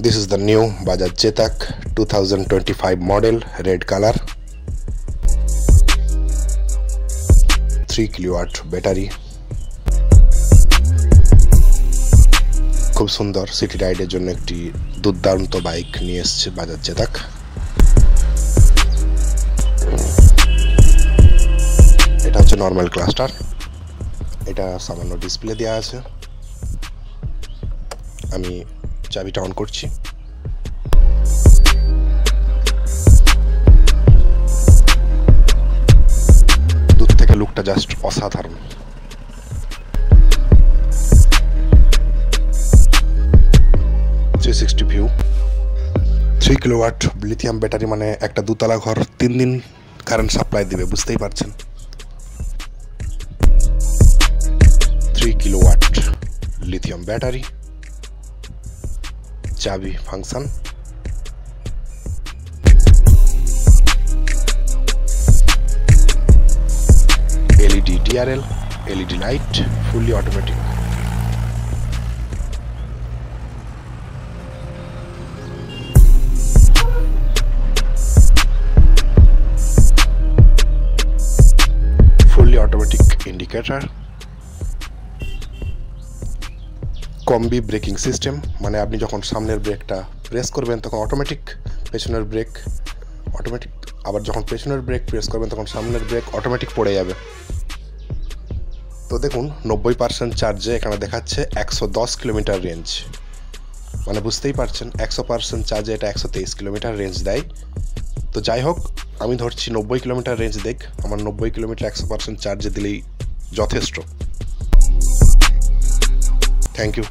This is the new Bajaj Chetak 2025 model, red color, 3 kilowatt battery. খুব সুন্দর city রাইডের জন্য একটি দুর্দান্ত বাইক নিয়ে এসেছে বাজাজ চেতাক। এটা হচ্ছে নর্মাল ক্লাস্টার, এটা সামান্য ডিসপ্লে দেওয়া আছে। আমি চাবিটা অন করছি। দূর থেকে লুকটা জাস্ট অসাধারণ। ভিউ 3 কিলোওয়াট লিথিয়াম ব্যাটারি, মানে একটা দুতলা ঘর 3 দিন কারেন্ট সাপ্লাই দিবে, বুঝতেই পারছেন। 3 কিলোওয়াট লিথিয়াম ব্যাটারি, চাবি function, LED DRL, LED light, fully automatic. Automatic indicator, combi braking system, মানে আপনি যখন সামনের ব্রেকটা প্রেস করবেন তখন অটোমেটিক পেছনের ব্রেক অটোমেটিক, আবার যখন পেছনের ব্রেক প্রেস করবেন তখন সামনের ব্রেক অটোমেটিক পড়ে যাবে। তো দেখুন 90% চার্জে এখানে দেখাচ্ছে 110 কিলোমিটার রেঞ্জ, মানে বুঝতেই পারছেন 100% চার্জে এটা 123 কিলোমিটার রেঞ্জ দেয়। তো যাই হোক, আমি ধরছি 90 কিলোমিটার রেঞ্জ দেখ, আমার 90 কিলোমিটার 100% চার্জে দিলেই যথেষ্ট। Thank you.